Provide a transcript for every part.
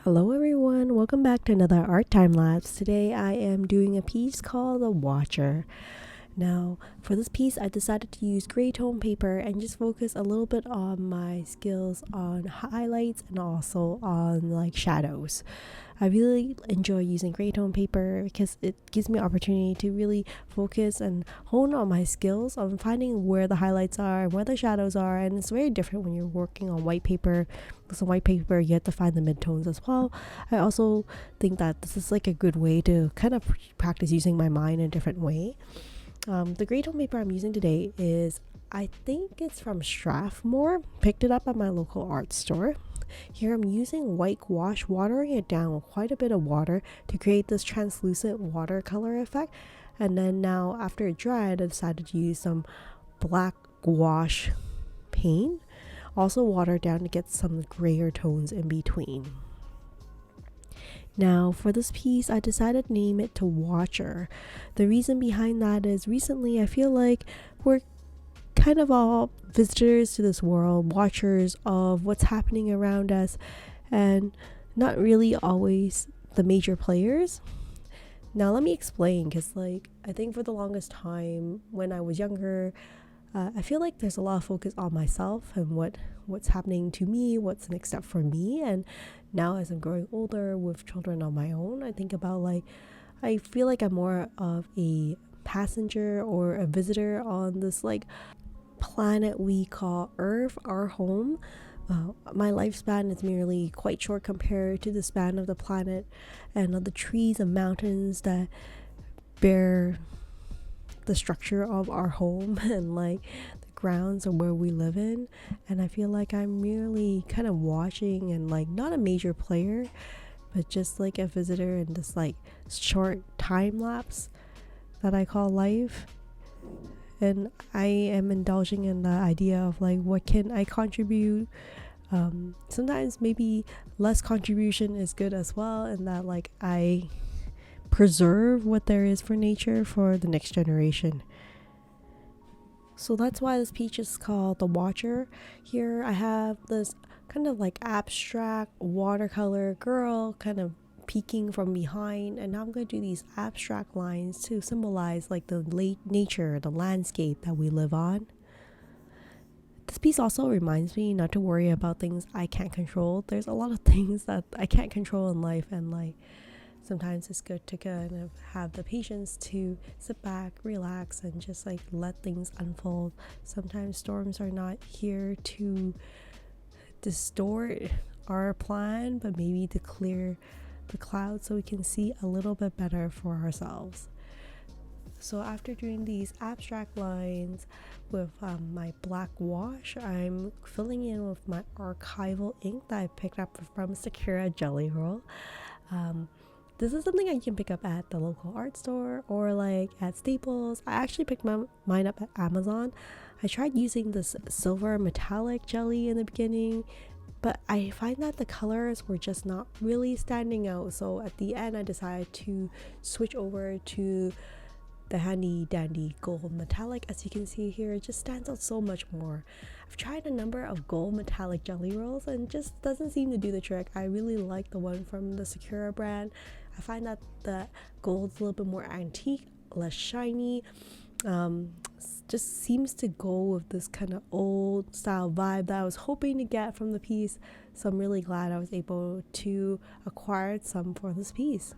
Hello everyone, welcome back to another art time lapse. Today I am doing a piece called The Watcher. Now for this piece I decided to use gray tone paper and just focus a little bit on my skills on highlights and also on like shadows. I really enjoy using gray tone paper because it gives me opportunity to really focus and hone on my skills on finding where the highlights are and where the shadows are, and it's very different when you're working on white paper. Because on white paper you have to find the midtones as well. I also think that this is like a good way to kind of practice using my mind in a different way. The gray tone paper I'm using today is, I think it's from Strathmore. Picked it up at my local art store. Here I'm using white gouache, watering it down with quite a bit of water to create this translucent watercolor effect. And then now after it dried, I decided to use some black gouache paint, also watered down to get some grayer tones in between. Now for this piece, I decided to name it to Watcher. The reason behind that is recently I feel like we're kind of all visitors to this world, watchers of what's happening around us, and not really always the major players. Now let me explain, because I think for the longest time when I was younger, I feel like there's a lot of focus on myself and what's happening to me, what's the next step for me. And now as I'm growing older with children on my own, I think about I feel like I'm more of a passenger or a visitor on this planet we call Earth, our home. My lifespan is merely quite short compared to the span of the planet and of the trees and mountains that bear the structure of our home and the grounds of where we live in. And I feel like I'm merely kind of watching and not a major player, but just like a visitor in this short time lapse that I call life. And I am indulging in the idea of what can I contribute. Sometimes maybe less contribution is good as well, and that I preserve what there is for nature for the next generation. So that's why this piece is called The Watcher. Here I have this kind of abstract watercolor girl kind of peeking from behind, and now I'm going to do these abstract lines to symbolize the late nature, the landscape that we live on. This piece also reminds me not to worry about things I can't control. There's a lot of things that I can't control in life, and sometimes it's good to kind of have the patience to sit back, relax, and just let things unfold. Sometimes storms are not here to distort our plan, but maybe to clear the clouds so we can see a little bit better for ourselves. So after doing these abstract lines with my black wash, I'm filling in with my archival ink that I picked up from Sakura Jelly Roll. This is something I can pick up at the local art store or at Staples. I actually picked mine up at Amazon. I tried using this silver metallic jelly in the beginning, but I find that the colors were just not really standing out. So at the end, I decided to switch over to the handy dandy gold metallic. As you can see here, it just stands out so much more. I've tried a number of gold metallic jelly rolls and just doesn't seem to do the trick. I really like the one from the Sakura brand. I find that the gold's a little bit more antique, less shiny, just seems to go with this kind of old style vibe that I was hoping to get from the piece. So I'm really glad I was able to acquire some for this piece.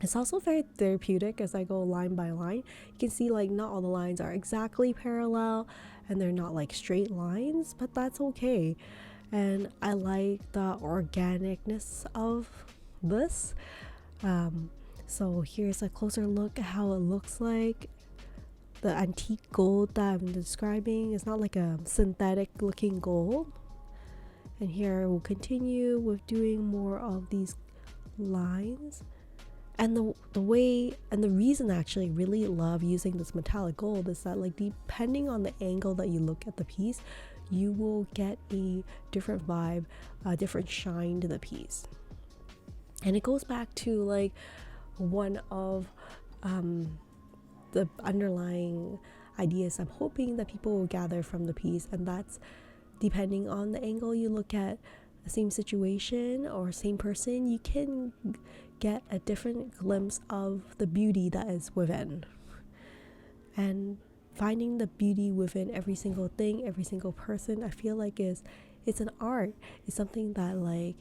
It's also very therapeutic as I go line by line. You can see not all the lines are exactly parallel and they're not straight lines, but that's okay. And I like the organicness of this. So here's a closer look at how it looks like. The antique gold that I'm describing is not like a synthetic looking gold. And here we'll continue with doing more of these lines. And the way and the reason I actually really love using this metallic gold is that depending on the angle that you look at the piece, you will get a different vibe, a different shine to the piece. And it goes back to one of the underlying ideas I'm hoping that people will gather from the piece, and that's depending on the angle you look at the same situation or same person, you can get a different glimpse of the beauty that is within. And finding the beauty within every single thing, every single person, I feel like it's an art. It's something that like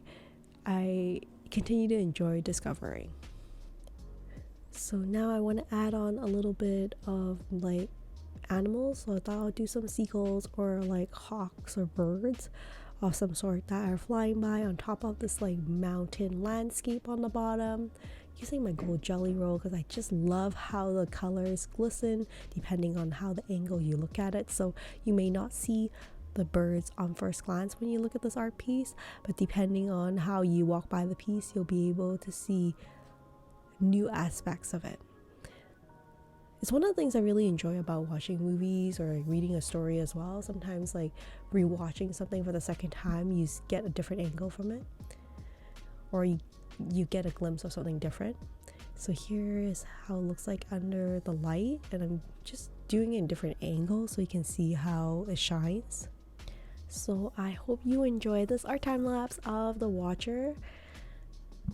I continue to enjoy discovering. So now I want to add on a little bit of like animals. So I thought I'll do some seagulls or like hawks or birds of some sort that are flying by on top of this like mountain landscape on the bottom, using my gold jelly roll because I just love how the colors glisten depending on how the angle you look at it. So you may not see the birds on first glance when you look at this art piece, but depending on how you walk by the piece, you'll be able to see new aspects of it. It's one of the things I really enjoy about watching movies or like reading a story as well. Sometimes like rewatching something for the second time, you get a different angle from it, or you get a glimpse of something different. So here is how it looks like under the light, and I'm just doing it in different angles so you can see how it shines. So I hope you enjoyed this art time lapse of the Watcher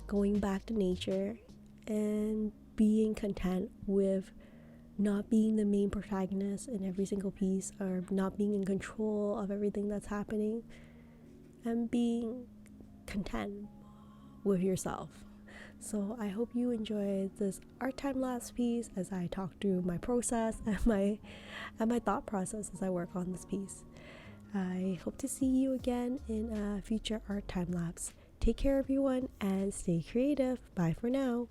going back to nature and being content with not being the main protagonist in every single piece, or not being in control of everything that's happening, and being content with yourself. So I hope you enjoyed this art time lapse piece as I talk through my process and my thought process as I work on this piece. I hope to see you again in a future art time lapse. Take care everyone and stay creative. Bye for now.